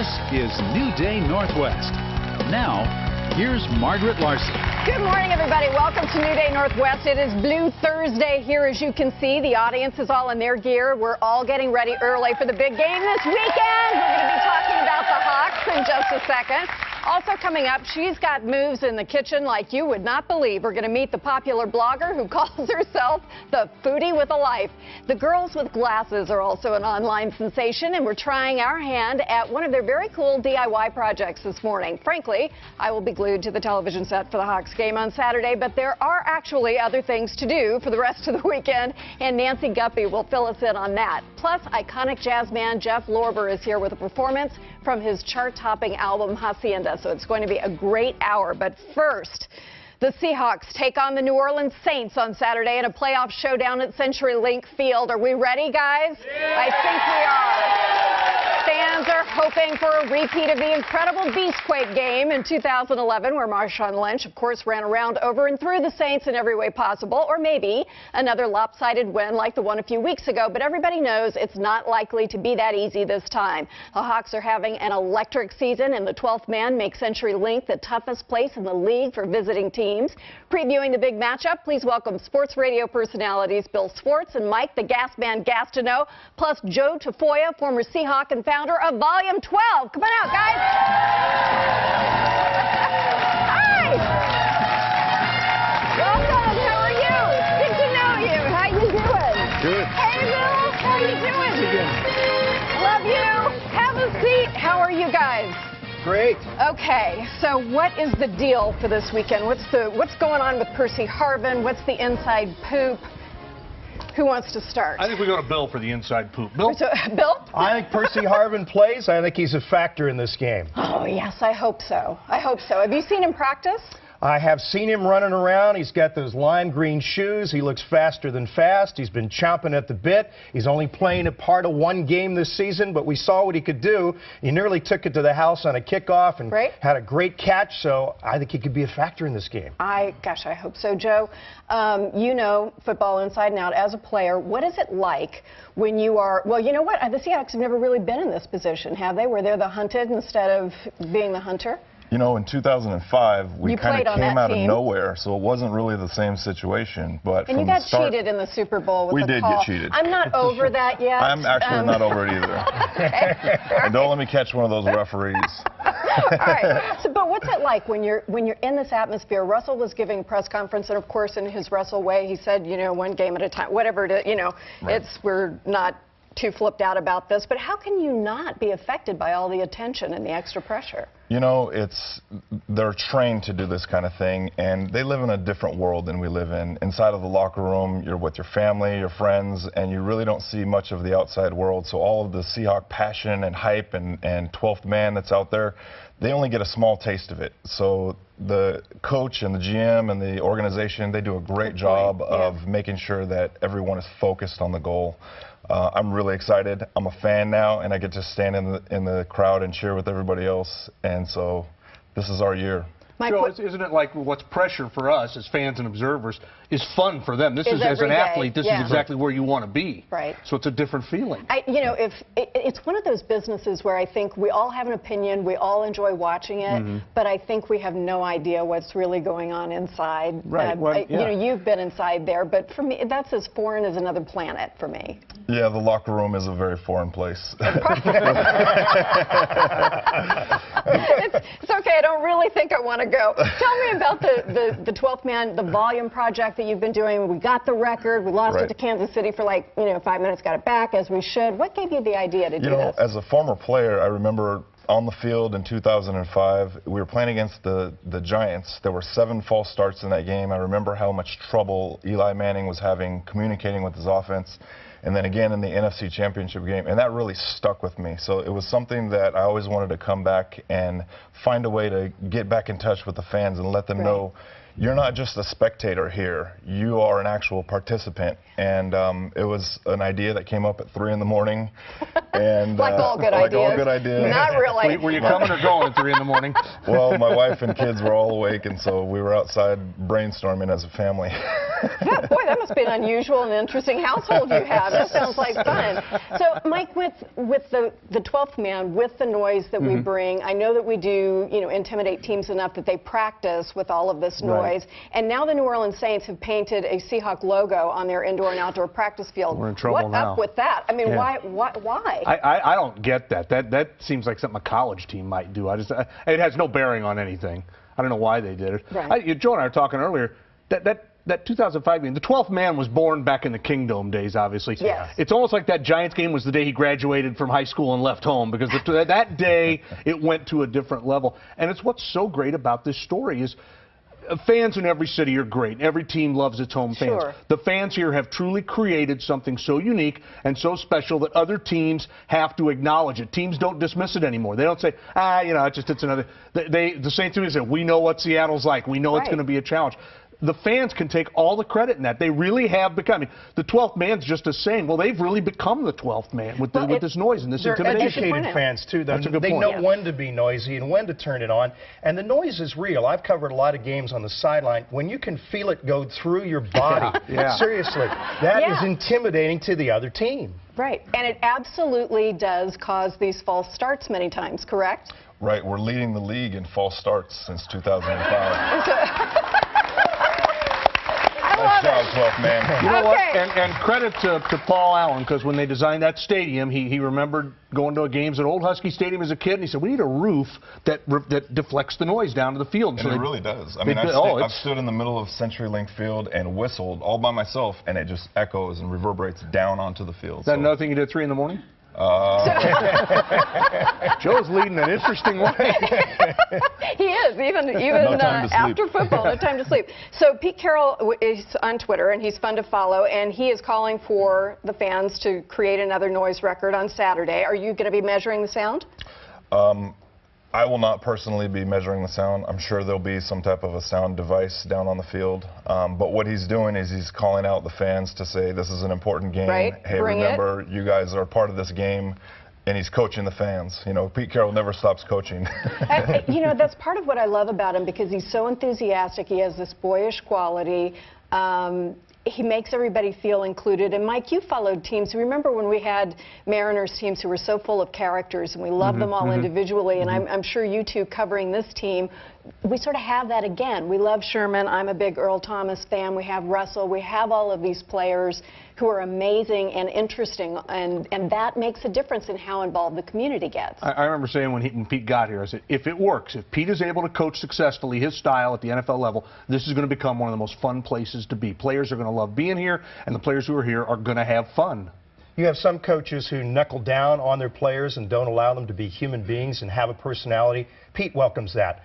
This is New Day Northwest. Now, here's Margaret Larson. Good morning, everybody. Welcome to New Day Northwest. It is Blue Thursday here, as you can see. The audience is all in their gear. We're all getting ready early for the big game this weekend. We're going to be talking about the Hawks in just a second. Also coming up, she's got moves in the kitchen like you would not believe. We're going to meet the popular blogger who calls herself the foodie with a life. The girls with glasses are also an online sensation, and we're trying our hand at one of their very cool DIY projects this morning. Frankly, I will be glued to the television set for the Hawks game on Saturday, but there are actually other things to do for the rest of the weekend, and Nancy Guppy will fill us in on that. Plus, iconic jazz man Jeff Lorber is here with a performance from his chart-topping album Hacienda. So it's going to be a great hour. But first, the Seahawks take on the New Orleans Saints on Saturday in a playoff showdown at CenturyLink Field. Are we ready, guys? Yeah. I think we are. Fans are hoping for a repeat of the incredible Beastquake game in 2011, where Marshawn Lynch, of course, ran around over and through the Saints in every way possible, or maybe another lopsided win like the one a few weeks ago. But everybody knows it's not likely to be that easy this time. The Hawks are having an electric season, and the 12th man makes CenturyLink the toughest place in the league for visiting teams. Previewing the big matchup, please welcome sports radio personalities Bill Swartz and Mike the Gas Man Gastineau, plus Joe Tafoya, former Seahawk and founder of Volume 12. Come on out, guys. Hi. Welcome. How are you? Good to know you. How you doing? Good. Hey, Bill. How you doing? Good. Love you. Have a seat. How are you guys? Great. Okay, so what is the deal for this weekend? What's going on with Percy Harvin? What's the inside poop? Who wants to start? I think we go to Bill for the inside poop. Bill? Bill? I think Percy Harvin plays. I think he's a factor in this game. Oh, yes, I hope so. I hope so. Have you seen him practice? I have seen him running around. He's got those lime green shoes. He looks faster than fast. He's been chomping at the bit. He's only playing a part of one game this season, but we saw what he could do. He nearly took it to the house on a kickoff and had a great catch, so I think he could be a factor in this game. Gosh, I hope so. Joe, you know football inside and out as a player. What is it like when you are, well, you know what? The Seahawks have never really been in this position, have they? Where they're the hunted instead of being the hunter? You know, in 2005, we kind of came out of team. Nowhere, so it wasn't really the same situation. But and you got cheated in the Super Bowl with the call. We did get cheated. I'm not over that yet. I'm actually not over it either. Okay. And don't let me catch one of those referees. All right. So, but what's it like when you're in this atmosphere? Russell was giving a press conference, and of course, in his Russell way, he said, you know, one game at a time, whatever it is, you know, we're not too flipped out about this, but how can you not be affected by all the attention and the extra pressure? You know, they're trained to do this kind of thing, and they live in a different world than we live in. Inside of the locker room, you're with your family, your friends, and you really don't see much of the outside world. So all of the Seahawk passion and hype and 12th man that's out there, they only get a small taste of it. So the coach and the GM and the organization, they do a great job of making sure that everyone is focused on the goal. I'm really excited. I'm a fan now, and I get to stand in the crowd and cheer with everybody else. And so this is our year. Joe, isn't it like what's pressure for us as fans and observers is fun for them? This is as an athlete, this is exactly where you want to be. Right. So it's a different feeling. You know, it's one of those businesses where I think we all have an opinion, we all enjoy watching it, but I think we have no idea what's really going on inside. Right. You know, you've been inside there, but for me, that's as foreign as another planet for me. Yeah, the locker room is a very foreign place. It's okay. I don't really think I want to go. Tell me about the 12th man, the volume project that you've been doing. We got the record. We lost it to Kansas City for like, 5 minutes, got it back as we should. What gave you the idea to do this? As a former player, I remember on the field in 2005, we were playing against the Giants. There were 7 false starts in that game. I remember how much trouble Eli Manning was having communicating with his offense. And then again in the NFC Championship game, and that really stuck with me. So it was something that I always wanted to come back and find a way to get back in touch with the fans and let them know you're not just a spectator here. You are an actual participant. And it was an idea that came up at 3 in the morning. And, like all good ideas. Like all good ideas. Not really. Were you coming or going at 3 in the morning? Well, my wife and kids were all awake, and so we were outside brainstorming as a family. Yeah, boy, that must be an unusual and interesting household you have. That sounds like fun. So, Mike, with the 12th man, with the noise that we bring, I know that we do, intimidate teams enough that they practice with all of this noise. Right. And now the New Orleans Saints have painted a Seahawk logo on their indoor and outdoor practice field. We're in trouble now. What's up with that? I mean, why? I don't get that. That seems like something a college team might do. It has no bearing on anything. I don't know why they did it. Right. Joe and I were talking earlier. That 2005 game, the 12th man was born back in the Kingdome days, obviously. Yes. It's almost like that Giants game was the day he graduated from high school and left home, because that day it went to a different level. And it's what's so great about this story is fans in every city are great. Every team loves its home fans. Sure. The fans here have truly created something so unique and so special that other teams have to acknowledge it. Teams don't dismiss it anymore. They don't say, it's another. The Saints say, we know what Seattle's like. We know it's going to be a challenge. The fans can take all the credit in that. They really have become. The 12th man's just a saying. Well, they've really become the 12th man with this noise and this intimidation. They're educated fans, too. They know when to be noisy and when to turn it on. And the noise is real. I've covered a lot of games on the sideline. When you can feel it go through your body, seriously, that is intimidating to the other team. Right. And it absolutely does cause these false starts many times, correct? Right. We're leading the league in false starts since 2005. Nice job, 12th man. You know what? And credit to Paul Allen, because when they designed that stadium, he remembered going to games at Old Husky Stadium as a kid, and he said, we need a roof that deflects the noise down to the field. And so it really does. I mean, I've stood in the middle of CenturyLink Field and whistled all by myself, and it just echoes and reverberates down onto the field. Is that another thing you did at 3 in the morning? Joe's leading an interesting way. He is, even after football, no time to sleep. So Pete Carroll is on Twitter, and he's fun to follow, and he is calling for the fans to create another noise record on Saturday. Are you going to be measuring the sound? I will not personally be measuring the sound. I'm sure there'll be some type of a sound device down on the field. But what he's doing is he's calling out the fans to say this is an important game. Right. Hey, remember, you guys are part of this game. And he's coaching the fans. Pete Carroll never stops coaching. That's part of what I love about him, because he's so enthusiastic. He has this boyish quality. He makes everybody feel included. And, Mike, you followed teams. Remember when we had Mariners teams who were so full of characters, and we loved them all individually, and I'm sure you two covering this team, we sort of have that again. We love Sherman. I'm a big Earl Thomas fan. We have Russell. We have all of these players who are amazing and interesting, and that makes a difference in how involved the community gets. I remember saying when Pete got here, I said, if it works, if Pete is able to coach successfully his style at the NFL level, this is going to become one of the most fun places to be. Players are going to love being here, and the players who are here are going to have fun. You have some coaches who knuckle down on their players and don't allow them to be human beings and have a personality. Pete welcomes that.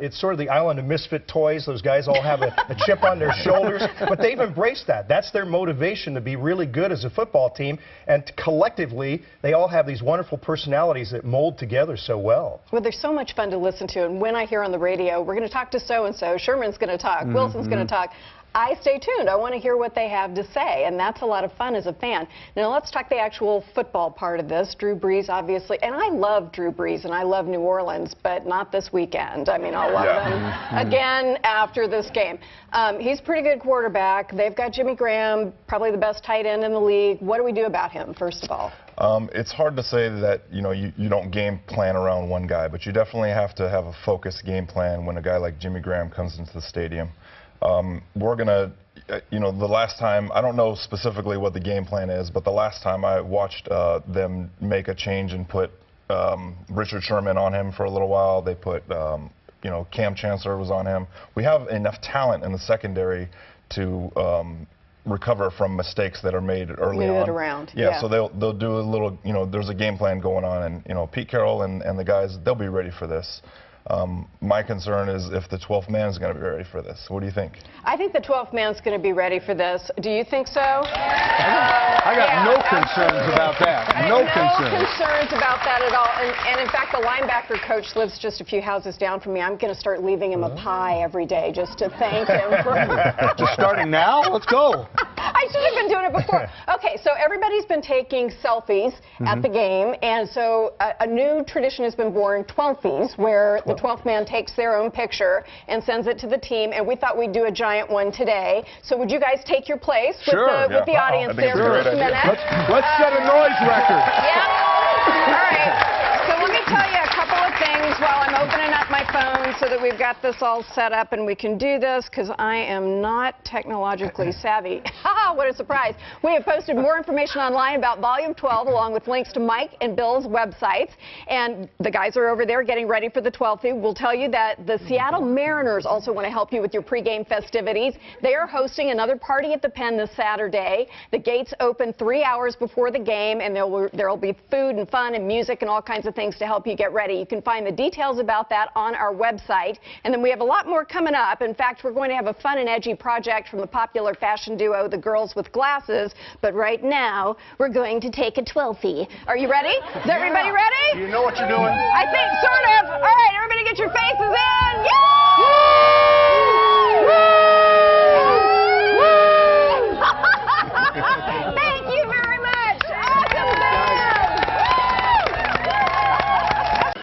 It's sort of the island of misfit toys. Those guys all have a chip on their shoulders, but they've embraced that. That's their motivation to be really good as a football team, and collectively, they all have these wonderful personalities that mold together so well. Well, they're so much fun to listen to, and when I hear on the radio, we're going to talk to so-and-so, Sherman's going to talk, Wilson's going to talk, I stay tuned. I want to hear what they have to say, and that's a lot of fun as a fan. Now, let's talk the actual football part of this. Drew Brees, obviously, and I love Drew Brees, and I love New Orleans, but not this weekend. I mean, I'll love them again after this game. He's a pretty good quarterback. They've got Jimmy Graham, probably the best tight end in the league. What do we do about him, first of all? It's hard to say that you don't game plan around one guy, but you definitely have to have a focused game plan when a guy like Jimmy Graham comes into the stadium. We're going to, the last time, I don't know specifically what the game plan is, but the last time I watched them make a change and put Richard Sherman on him for a little while, they put, Cam Chancellor was on him. We have enough talent in the secondary to recover from mistakes that are made early on. Move it around. Yeah, so they'll do a little, there's a game plan going on, and, Pete Carroll and the guys, they'll be ready for this. My concern is if the 12th man is going to be ready for this. What do you think? I think the 12th man is going to be ready for this. Do you think so? I got no concerns about that. No concerns about that at all. And in fact, the linebacker coach lives just a few houses down from me. I'm going to start leaving him a pie every day just to thank him for Just starting now? Let's go. I should have been doing it before. Okay, so everybody's been taking selfies at the game, and so a new tradition has been born, 12fies, where the 12th man takes their own picture and sends it to the team, and we thought we'd do a giant one today. So would you guys take your place with the audience there for just a minute? Let's set a noise record. Yeah. All right. So let me tell you a couple of things while I'm opening up my phone so that we've got this all set up and we can do this because I am not technologically savvy. Haha, what a surprise. We have posted more information online about Volume 12 along with links to Mike and Bill's websites. And the guys are over there getting ready for the 12th. We'll tell you that the Seattle Mariners also want to help you with your pregame festivities. They are hosting another party at the Pen this Saturday. The gates open 3 hours before the game, and there will be food and fun and music and all kinds of things to help you get ready. You can find the details about that on our website. And then we have a lot more coming up. In fact, we're going to have a fun and edgy project from the popular fashion duo, The Girls with Glasses. But right now, we're going to take a 12fie. Are you ready? Is everybody ready? You know what you're doing? I think, sort of. All right, everybody get your faces in. Yeah!